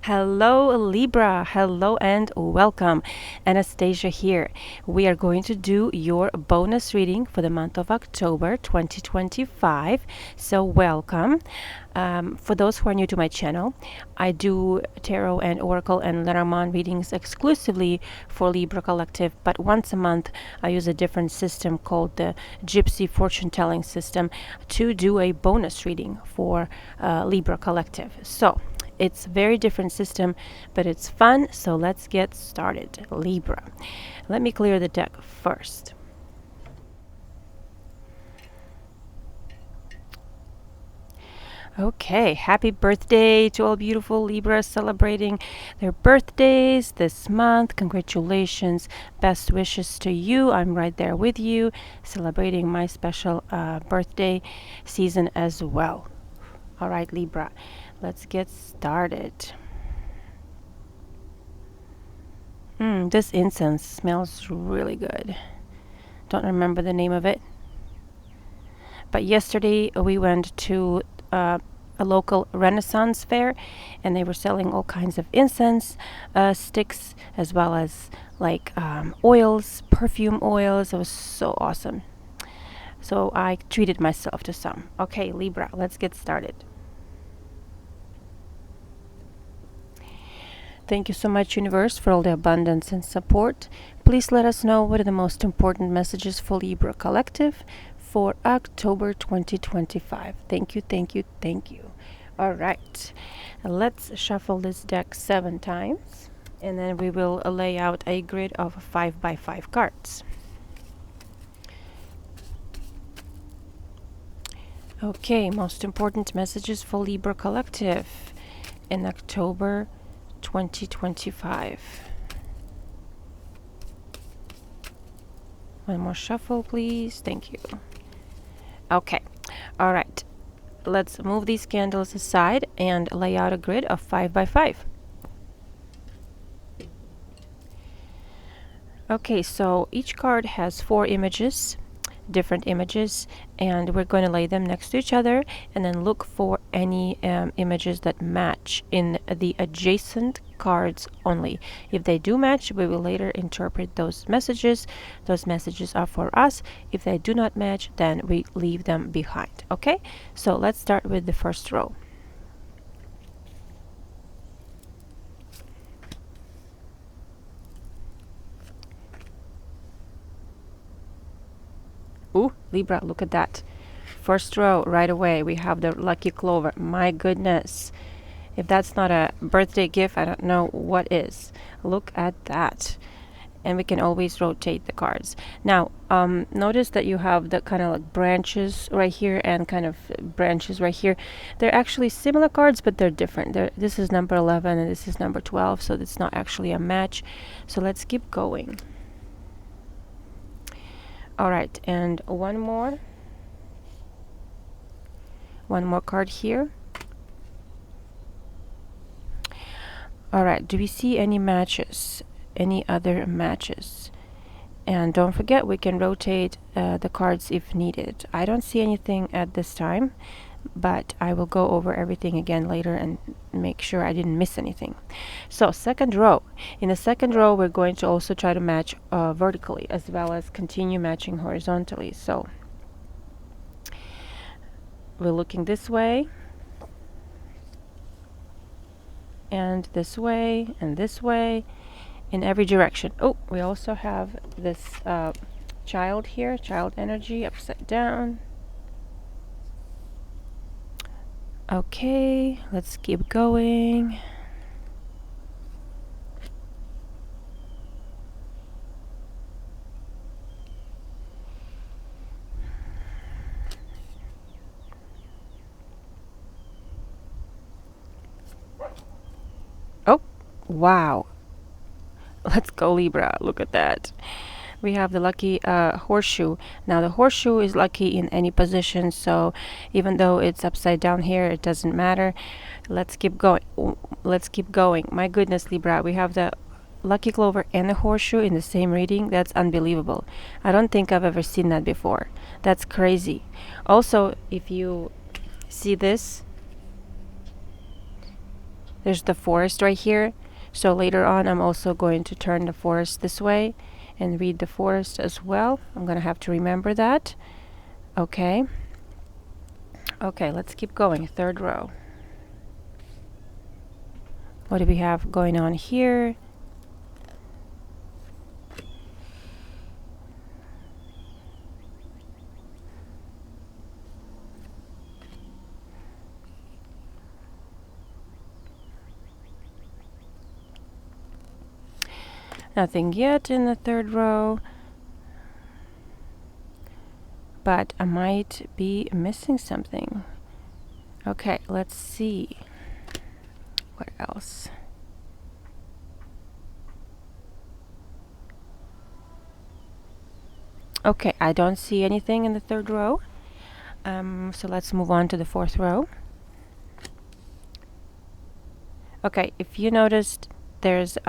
Hello, Libra. Hello and welcome. Anastasia here. We are going to do your bonus reading for the month of October 2025. So, welcome. For those who are new to my channel, I do tarot and oracle and Lenormand readings exclusively for Libra Collective, but once a month I use a different system called the Gypsy fortune telling system to do a bonus reading for Libra Collective. So, it's a very different system, but it's fun, so let's get started. Libra. Let me clear the deck first. Okay, happy birthday to all beautiful Libras celebrating their birthdays this month. Congratulations, best wishes to you. I'm right there with you, celebrating my special birthday season as well. All right, Libra, let's get started. This incense smells really good. Don't remember the name of it. But yesterday we went to a local Renaissance fair, and they were selling all kinds of incense sticks, as well as like oils, perfume oils. It was so awesome. So I treated myself to some. Okay, Libra, let's get started. Thank you so much, Universe, for all the abundance and support. Please let us know what are the most important messages for Libra Collective for October 2025. Thank you, thank you, thank you. All right, let's shuffle this deck 7 times, and then we will lay out a grid of 5x5 cards. Okay, most important messages for Libra Collective in October 2025. One more shuffle, please. Thank you. Okay. All right. Let's move these candles aside and lay out a grid of 5x5. Okay, so each card has 4 images, different images, and we're going to lay them next to each other and then look for any images that match in the adjacent cards only. If they do match, we will later interpret those messages. Those messages are for us. If they do not match, then we leave them behind. Okay, so let's start with the first row. Ooh, Libra, look at that. First row, right away, we have the lucky clover. My goodness. If that's not a birthday gift, I don't know what is. Look at that. And we can always rotate the cards. Now, notice that you have the kind of like branches right here and kind of branches right here. They're actually similar cards, but they're different. This is number 11 and this is number 12, so it's not actually a match. So let's keep going. All right, and one more card here. All right, do we see any matches, any other matches? And don't forget, we can rotate the cards if needed. I don't see anything at this time, but I will go over everything again later and make sure I didn't miss anything. So second row. In the second row, we're going to also try to match vertically as well as continue matching horizontally. So we're looking this way and this way and this way in every direction. Oh, we also have this child here, child energy upside down. Okay, let's keep going. Oh, wow. Let's go, Libra. Look at that. We have the lucky horseshoe. Now the horseshoe is lucky in any position, so even though it's upside down here, it doesn't matter. Let's keep going. Let's keep going. My goodness, Libra, we have the lucky clover and the horseshoe in the same reading. That's unbelievable. I don't think I've ever seen that before. That's crazy. Also, if you see this, There's the forest right here. So later on, I'm also going to turn the forest this way and read the forest as well. I'm going to have to remember that. Okay. Okay, let's keep going. Third row. What do we have going on here? Nothing yet in the third row. But I might be missing something. Okay, let's see. What else? Okay, I don't see anything in the third row. So let's move on to the fourth row. Okay, if you noticed, there's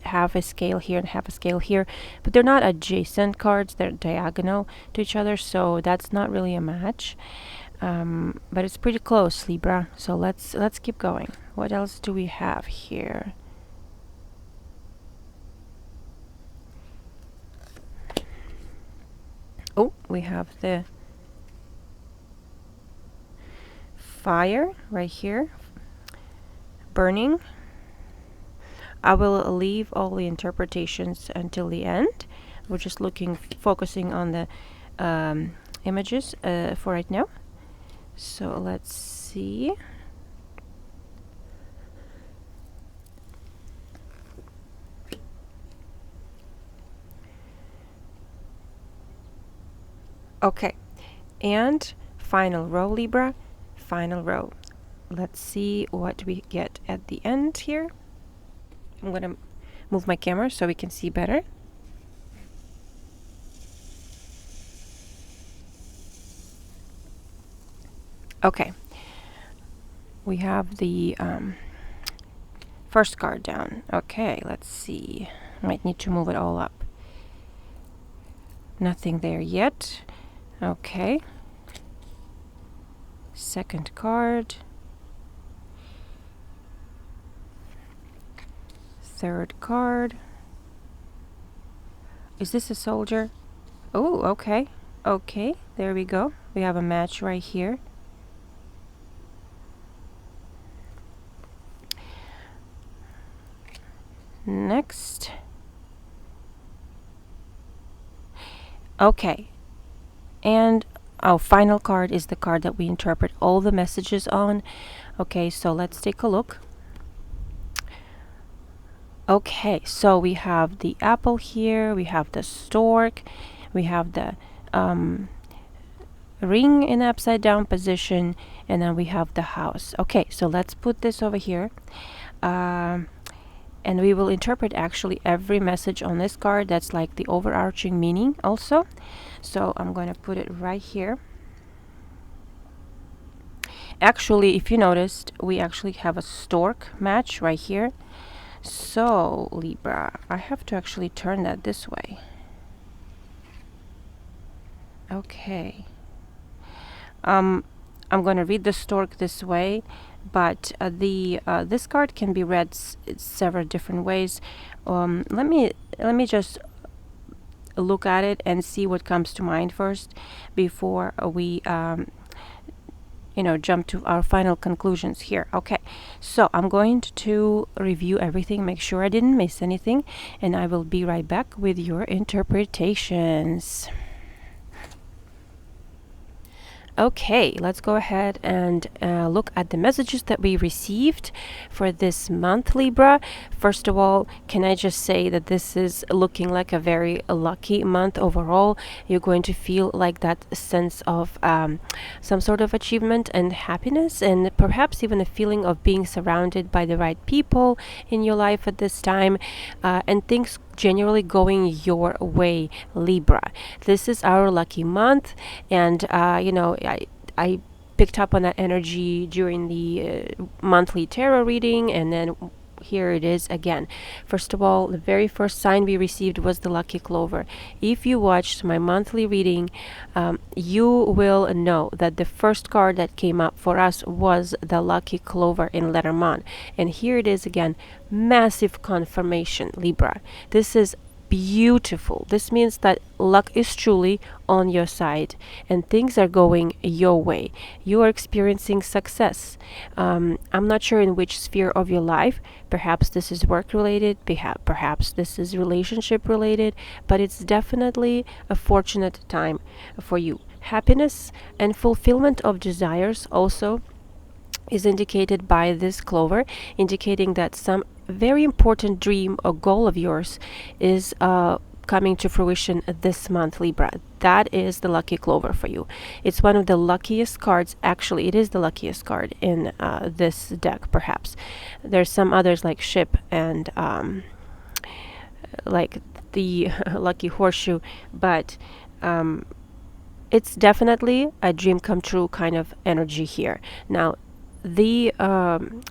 half a scale here and half a scale here, but they're not adjacent cards, they're diagonal to each other, so that's not really a match. But it's pretty close, Libra. So let's keep going. What else do we have here? Oh, we have the fire right here, burning. I will leave all the interpretations until the end. We're just focusing on the images for right now. So let's see. Okay, and final row, Libra, final row. Let's see what we get at the end here. I'm going to move my camera so we can see better. Okay, we have the first card down. Okay, let's see. Might need to move it all up. Nothing there yet. Okay. Second card. Third card. Is this a soldier? Oh, okay. Okay, there we go. We have a match right here. Next. Okay. And our final card is the card that we interpret all the messages on. Okay, so let's take a look. Okay, so we have the apple here, we have the stork, we have the ring in upside down position, and then we have the house. Okay, so let's put this over here. And we will interpret actually every message on this card. That's like the overarching meaning also. So I'm going to put it right here. Actually, if you noticed, we actually have a stork match right here. So Libra, I have to actually turn that this way. Okay. I'm going to read the stork this way, but this card can be read several different ways. Let me just look at it and see what comes to mind first before we jump to our final conclusions here. Okay, so I'm going to review everything, make sure I didn't miss anything, and I will be right back with your interpretations. Okay, let's go ahead and look at the messages that we received for this month, Libra. First of all, can I just say that this is looking like a very lucky month overall. You're going to feel like that sense of some sort of achievement and happiness, and perhaps even a feeling of being surrounded by the right people in your life at this time, and things generally going your way, Libra. This is our lucky month, and I picked up on that energy during the monthly tarot reading, and then here it is again. First of all, the very first sign we received was the lucky clover. If you watched my monthly reading, you will know that the first card that came up for us was the lucky clover in letter Mon. And here it is again, massive confirmation, Libra. This is beautiful. This means that luck is truly on your side and things are going your way. You are experiencing success. I'm not sure in which sphere of your life. Perhaps this is work related, perhaps this is relationship related, but it's definitely a fortunate time for you. Happiness and fulfillment of desires also is indicated by this clover, indicating that some very important dream or goal of yours is coming to fruition this month, Libra. That is the lucky clover for you. It's one of the luckiest cards. Actually, it is the luckiest card in this deck, perhaps. There's some others like ship and like the lucky horseshoe, but it's definitely a dream come true kind of energy here. Now, the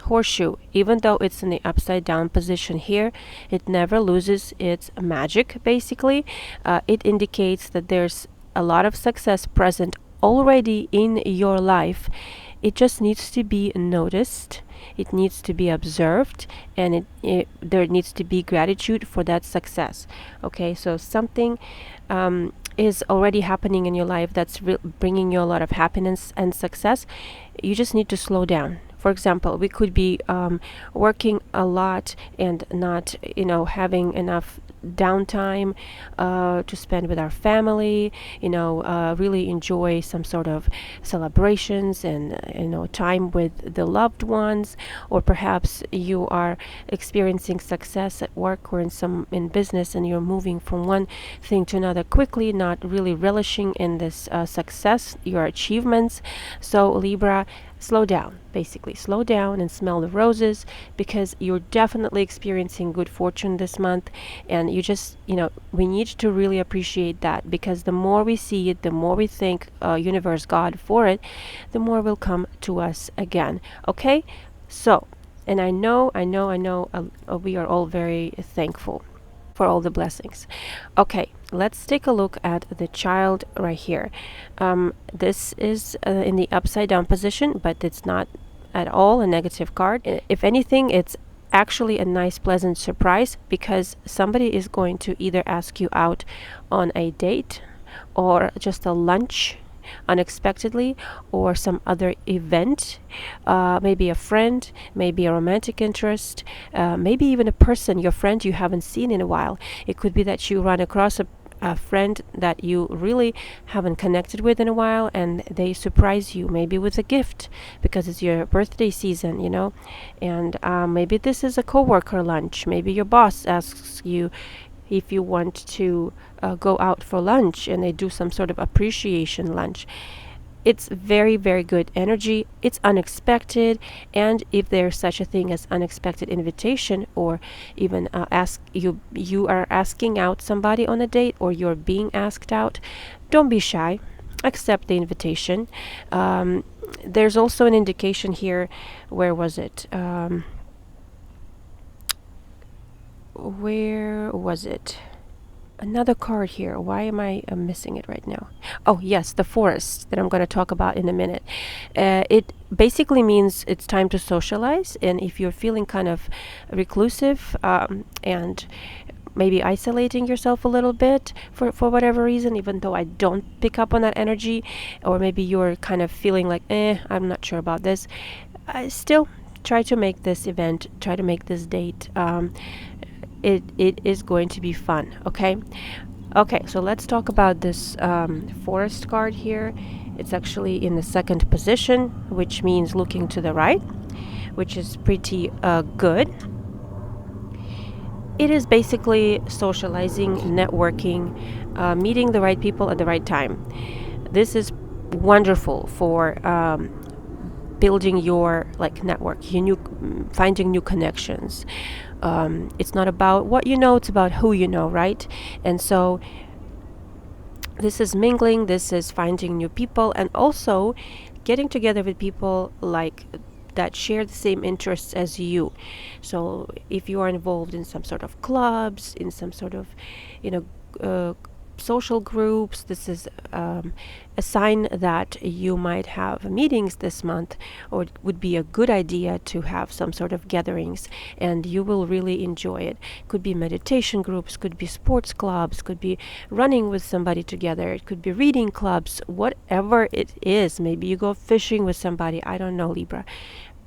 horseshoe, even though it's in the upside down position here, it never loses its magic. Basically, it indicates that there's a lot of success present already in your life. It just needs to be noticed, it needs to be observed, and there needs to be gratitude for that success. Okay, so something is already happening in your life that's bringing you a lot of happiness and success. You just need to slow down. For example, we could be working a lot and not, having enough downtime to spend with our family, really enjoy some sort of celebrations and, time with the loved ones. Or perhaps you are experiencing success at work or in business, and you're moving from one thing to another quickly, not really relishing in this success, your achievements. So Libra, slow down. Basically, slow down and smell the roses, because you're definitely experiencing good fortune this month. And you just, we need to really appreciate that, because the more we see it, the more we thank universe, God for it, the more will come to us again. Okay, so, and I know we are all very thankful for all the blessings. Okay, let's take a look at the child right here. This is in the upside down position, but it's not at all a negative card. If anything, it's actually a nice pleasant surprise, because somebody is going to either ask you out on a date or just a lunch unexpectedly, or some other event, maybe a friend, maybe a romantic interest, maybe even a person, your friend you haven't seen in a while. It could be that you run across a friend that you really haven't connected with in a while, and they surprise you maybe with a gift because it's your birthday season, and maybe this is a coworker lunch. Maybe your boss asks you if you want to go out for lunch, and they do some sort of appreciation lunch. It's very, very good energy. It's unexpected, and if there's such a thing as unexpected invitation, or even you are asking out somebody on a date, or you're being asked out, don't be shy. Accept the invitation. There's also an indication here. Where was it? Where was it? Another card here. Why am I missing it right now? Oh, yes, the forest that I'm going to talk about in a minute. It basically means it's time to socialize, and if you're feeling kind of reclusive and maybe isolating yourself a little bit for whatever reason, even though I don't pick up on that energy, or maybe you're kind of feeling like, I'm not sure about this, still try to make this event, try to make this date. It is going to be fun. Okay, so let's talk about this forest card here. It's actually in the second position, which means looking to the right, which is pretty good. It is basically socializing, networking, meeting the right people at the right time. This is wonderful for building your network, finding new connections. It's not about what you know, it's about who you know, right? And so this is mingling, this is finding new people, and also getting together with people that share the same interests as you. So if you are involved in some sort of clubs, in some sort of, you know, social groups, this is a sign that you might have meetings this month, or it would be a good idea to have some sort of gatherings, and you will really enjoy it. Could be meditation groups, could be sports clubs, could be running with somebody together, it could be reading clubs, whatever it is. Maybe you go fishing with somebody, I don't know, Libra,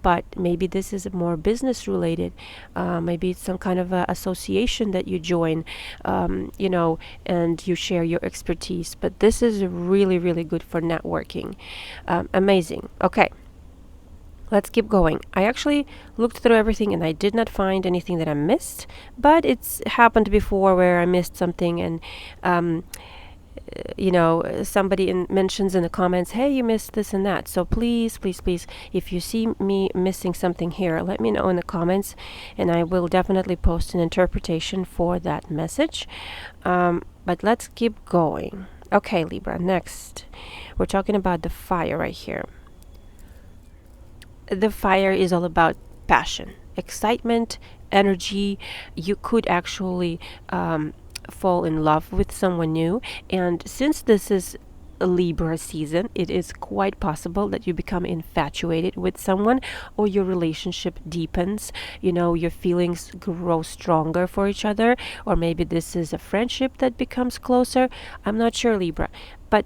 but maybe this is more business related. Maybe it's some kind of a association that you join, and you share your expertise. But this is really, really good for networking. Amazing. Okay. Let's keep going. I actually looked through everything and I did not find anything that I missed, but it's happened before where I missed something, and somebody mentions in the comments, hey, you missed this and that. So please, please, please, if you see me missing something here, let me know in the comments, and I will definitely post an interpretation for that message. But let's keep going. Okay, Libra, next. We're talking about the fire right here. The fire is all about passion, excitement, energy. You could actually fall in love with someone new, and since this is a Libra season, it is quite possible that you become infatuated with someone, or your relationship deepens. Your feelings grow stronger for each other, or maybe this is a friendship that becomes closer. I'm not sure, Libra, but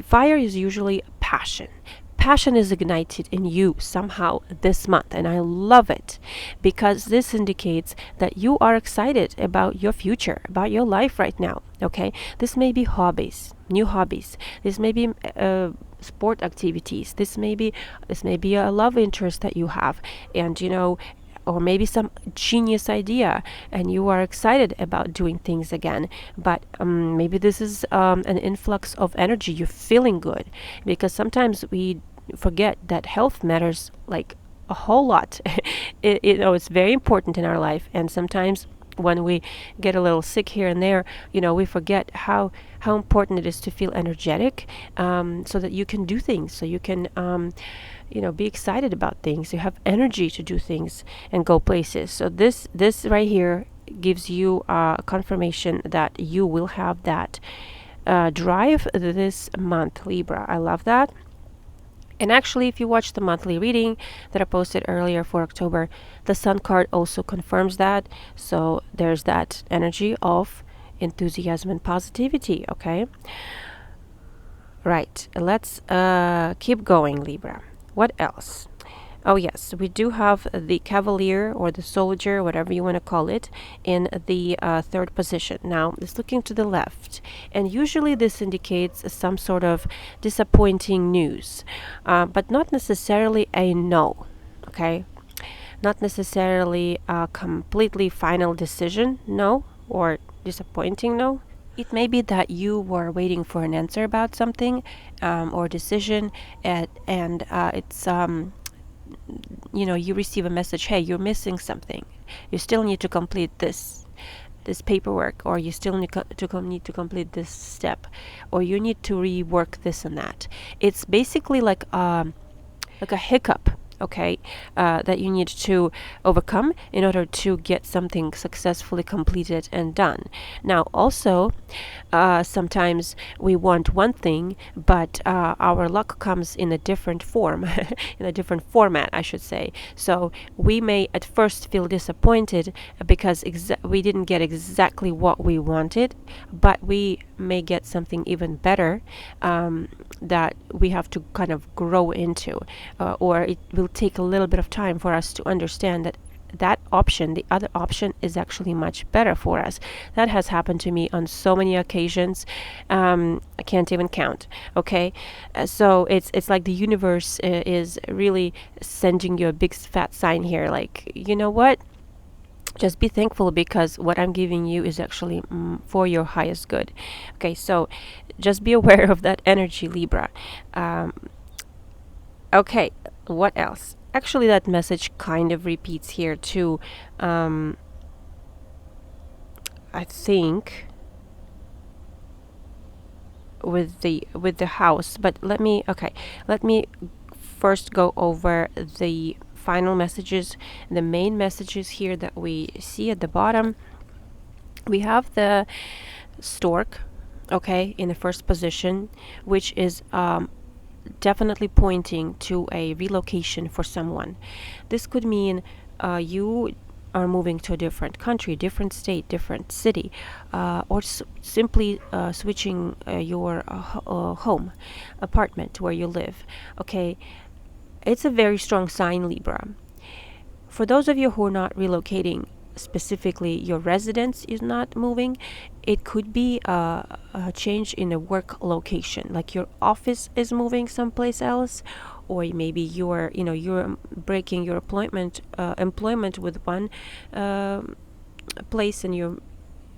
fire is usually passion. Passion is ignited in you somehow this month, and I love it because this indicates that you are excited about your future, about your life right now. Okay, this may be hobbies, new hobbies. This may be sport activities. This may be a love interest that you have, and or maybe some genius idea, and you are excited about doing things again. But maybe this is an influx of energy. You're feeling good, because sometimes we forget that health matters like a whole lot. It's very important in our life, and sometimes when we get a little sick here and there, we forget how important it is to feel energetic, so that you can do things, so you can be excited about things. You have energy to do things and go places. So this right here gives you confirmation that you will have that drive this month, Libra. I love that. And actually, if you watch the monthly reading that I posted earlier for October, the Sun card also confirms that. So there's that energy of enthusiasm and positivity. Okay. Right. Let's keep going, Libra. What else? Oh yes, we do have the Cavalier, or the Soldier, whatever you want to call it, in the third position. Now it's looking to the left, and usually this indicates some sort of disappointing news, but not necessarily a no. Okay, not necessarily a completely final decision no, or disappointing no. It may be that you were waiting for an answer about something, or decision, and it's you receive a message, hey, you're missing something, you still need to complete this paperwork, or you still need to complete this step, or you need to rework this and that. It's basically like a hiccup, okay, that you need to overcome in order to get something successfully completed and done. Now also, sometimes we want one thing, but our luck comes in a different form, in a different format, I should say. So we may at first feel disappointed because we didn't get exactly what we wanted, but we may get something even better, that we have to kind of grow into, or it will take a little bit of time for us to understand that option, the other option, is actually much better for us. That has happened to me on so many occasions. I can't even count. Okay, so it's like the universe is really sending you a big fat sign here, like, you know what, just be thankful, because what I'm giving you is actually for your highest good. Okay, so just be aware of that energy, Libra. Okay, what else? Actually, that message kind of repeats here too. I think with the house, but let me first go over the final messages, the main messages here that we see at the bottom. We have the stork, okay, in the first position, which is definitely pointing to a relocation for someone. This could mean you are moving to a different country, different state, different city, or simply switching your home, apartment where you live. Okay, it's a very strong sign, Libra. For those of you who are not relocating, specifically your residence is not moving, it could be a change in a work location, like your office is moving someplace else, or maybe you're breaking your employment with one place and you're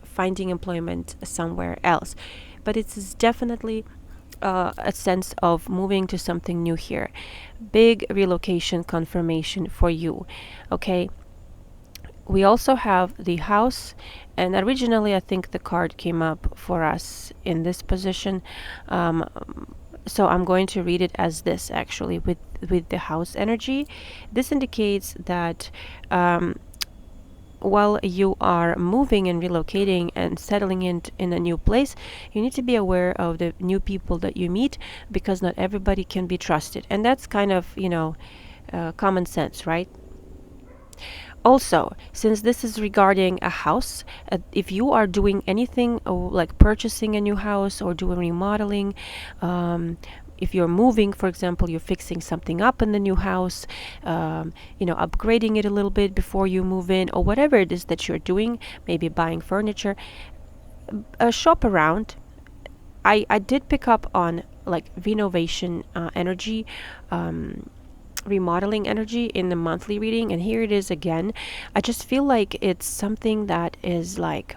finding employment somewhere else. But it's definitely a sense of moving to something new here. Big relocation confirmation for you. Okay. We also have the house, and originally I think the card came up for us in this position. So I'm going to read it as this, actually, with the house energy. This indicates that while you are moving and relocating and settling in a new place, you need to be aware of the new people that you meet, because not everybody can be trusted. And that's kind of, common sense, right? Also, since this is regarding a house, if you are doing anything like purchasing a new house or doing remodeling, if you're moving, for example, you're fixing something up in the new house, upgrading it a little bit before you move in, or whatever it is that you're doing, maybe buying furniture, shop around. I did pick up on like renovation energy, remodeling energy in the monthly reading, and here it is again. I just feel like it's something that is like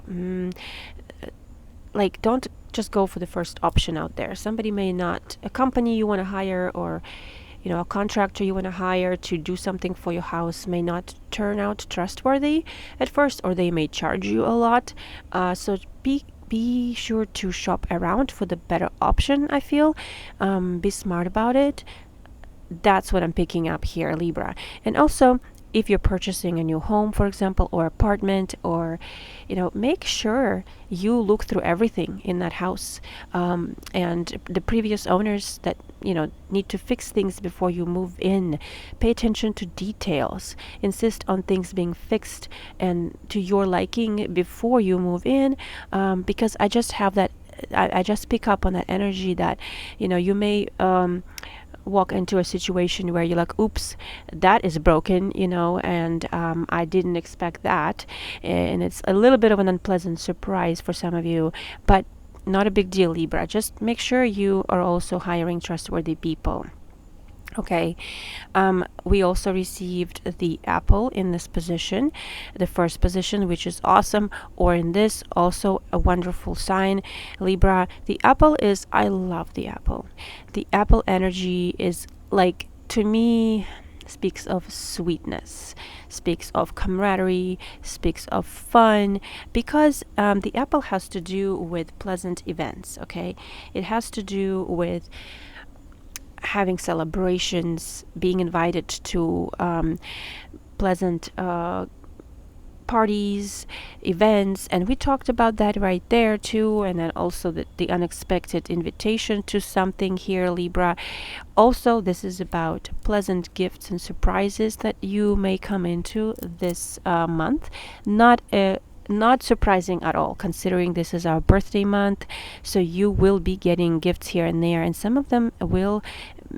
don't just go for the first option out there. Somebody may not, a company you want to hire, or a contractor you want to hire to do something for your house may not turn out trustworthy at first, or they may charge you a lot. So be sure to shop around for the better option, I feel. Be smart about it. That's what I'm picking up here, Libra. And also, if you're purchasing a new home, for example, or apartment, or make sure you look through everything in that house, and the previous owners that need to fix things before you move in. Pay attention to details. Insist on things being fixed and to your liking before you move in, because I just have that. I just pick up on that energy that you may walk into a situation where you're like, oops, that is broken, and I didn't expect that, and it's a little bit of an unpleasant surprise for some of you, but not a big deal, Libra. Just make sure you are also hiring trustworthy people. Okay, we also received the apple in this position, the first position, which is awesome, or in this, also a wonderful sign, Libra. The apple is, I love the apple. The apple energy is like, to me, speaks of sweetness, speaks of camaraderie, speaks of fun, because the apple has to do with pleasant events, okay? It has to do with having celebrations, being invited to pleasant parties, events, and we talked about that right there too, and then also the unexpected invitation to something here, Libra. Also, this is about pleasant gifts and surprises that you may come into this month. Not surprising at all, considering this is our birthday month. So you will be getting gifts here and there, and some of them will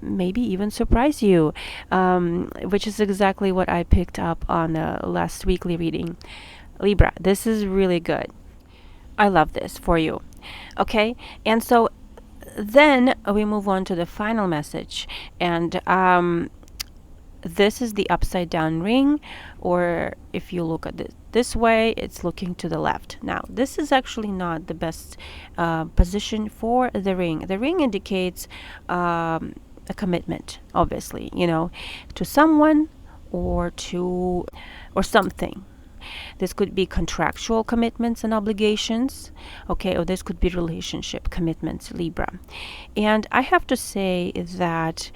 maybe even surprise you, which is exactly what I picked up on the last weekly reading. Libra, this is really good. I love this for you. Okay, and so then we move on to the final message, and this is the upside down ring, or if you look at it this way, it's looking to the left. Now, this is actually not the best position for the ring. The ring indicates a commitment, obviously, to someone or something. This could be contractual commitments and obligations, okay, or this could be relationship commitments, Libra. And I have to say that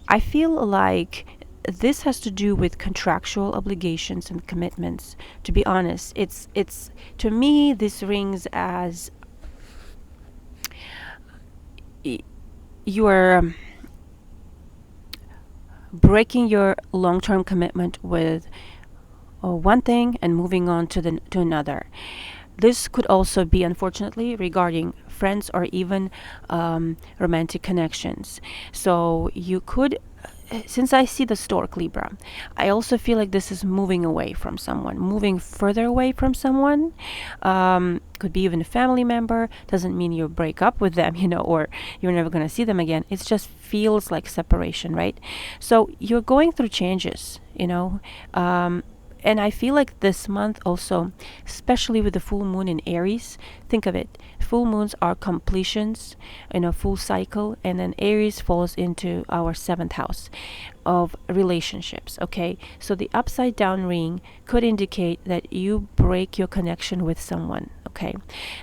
I feel like this has to do with contractual obligations and commitments. To be honest, it's to me this rings as you are breaking your long-term commitment with one thing and moving on to another. This could also be, unfortunately, regarding friends or even romantic connections. So you could, since I see the stork Libra, I also feel like this is moving away from someone, moving further away from someone. Could be even a family member. Doesn't mean you break up with them, or you're never going to see them again. It just feels like separation, right? So you're going through changes. And I feel like this month also, especially with the full moon in Aries, think of it. Full moons are completions in a full cycle, and then Aries falls into our seventh house of relationships. Okay, so the upside down ring could indicate that you break your connection with someone. Okay,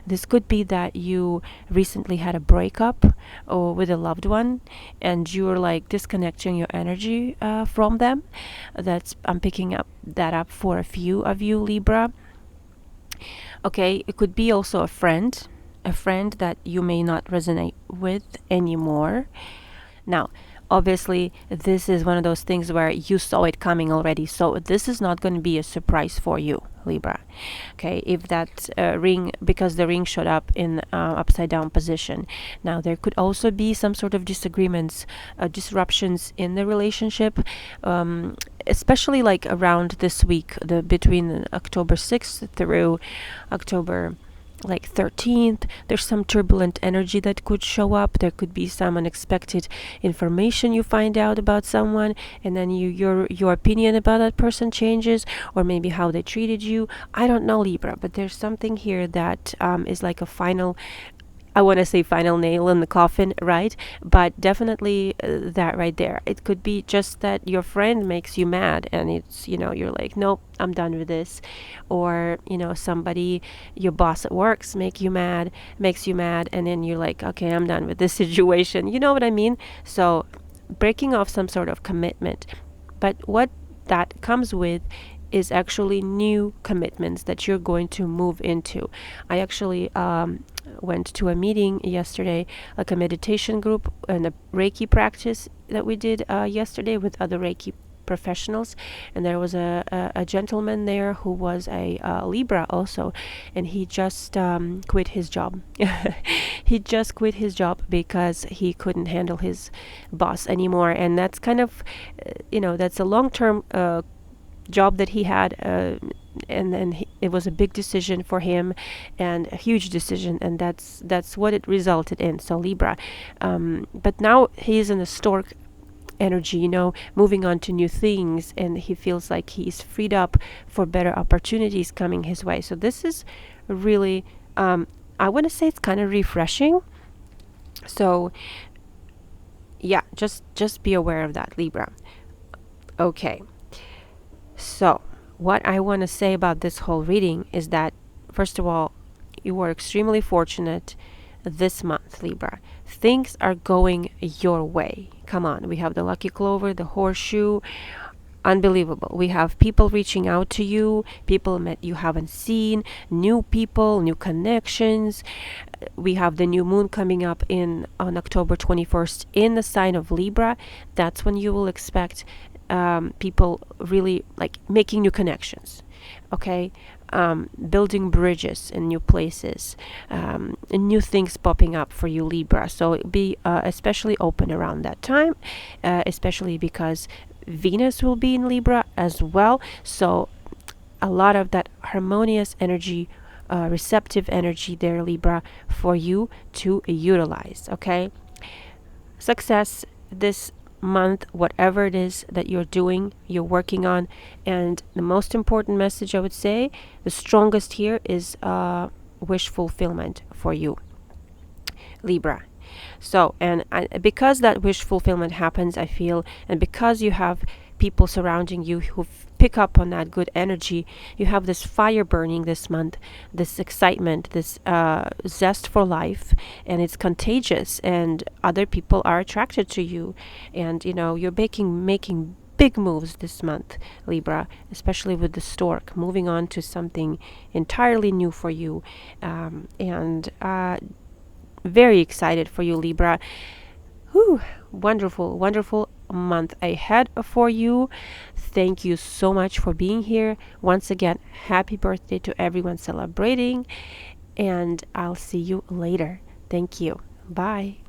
this could be that you recently had a breakup or with a loved one, and you're like disconnecting your energy from them. I'm picking up that up for a few of you, Libra. Okay, it could be also a friend that you may not resonate with anymore. Now, obviously, this is one of those things where you saw it coming already, so this is not going to be a surprise for you, Libra. Okay, if that ring, because the ring showed up in upside down position. Now, there could also be some sort of disagreements, disruptions in the relationship, especially like around this week, between October 6th through October 13th. There's some turbulent energy that could show up. There could be some unexpected information you find out about someone, and then your opinion about that person changes, or maybe how they treated you. I don't know, Libra, but there's something here that is like a final, I want to say final nail in the coffin, right? But definitely that right there. It could be just that your friend makes you mad, and it's, you're like, nope, I'm done with this. Or, somebody, your boss at work makes you mad, and then you're like, okay, I'm done with this situation. You know what I mean? So breaking off some sort of commitment. But what that comes with is actually new commitments that you're going to move into. I actually went to a meeting yesterday, like a meditation group and a Reiki practice that we did yesterday with other Reiki professionals, and there was a gentleman there who was a Libra also, and he just quit his job. He just quit his job because he couldn't handle his boss anymore, and that's kind of that's a long-term job that he had, and then it was a big decision for him, and a huge decision, and that's what it resulted in. So Libra, but now he's in a stork energy, moving on to new things, and he feels like he's freed up for better opportunities coming his way. So this is really, I want to say it's kind of refreshing. So yeah, just be aware of that, Libra. Okay. So, what I want to say about this whole reading is that, first of all, you are extremely fortunate this month, Libra. Things are going your way. Come on, we have the lucky clover, the horseshoe. Unbelievable. We have people reaching out to you, people you haven't seen, new people, new connections. We have the new moon coming up on October 21st in the sign of Libra. That's when you will expect people really like making new connections, okay, building bridges in new places, and new things popping up for you, Libra. So be especially open around that time, especially because Venus will be in Libra as well. So a lot of that harmonious energy, receptive energy there, Libra, for you to utilize. Okay, success this month, whatever it is that you're doing, you're working on. And the most important message, I would say, the strongest here is wish fulfillment for you, Libra. So, and because that wish fulfillment happens, I feel, and because you have people surrounding you who pick up on that good energy. You have this fire burning this month, this excitement, this zest for life, and it's contagious, and other people are attracted to you. And you're making big moves this month, Libra, especially with the stork, moving on to something entirely new for you. And very excited for you, Libra. Whew, wonderful, wonderful month ahead for you. Thank you so much for being here. Once again, happy birthday to everyone celebrating, and I'll see you later. Thank you. Bye.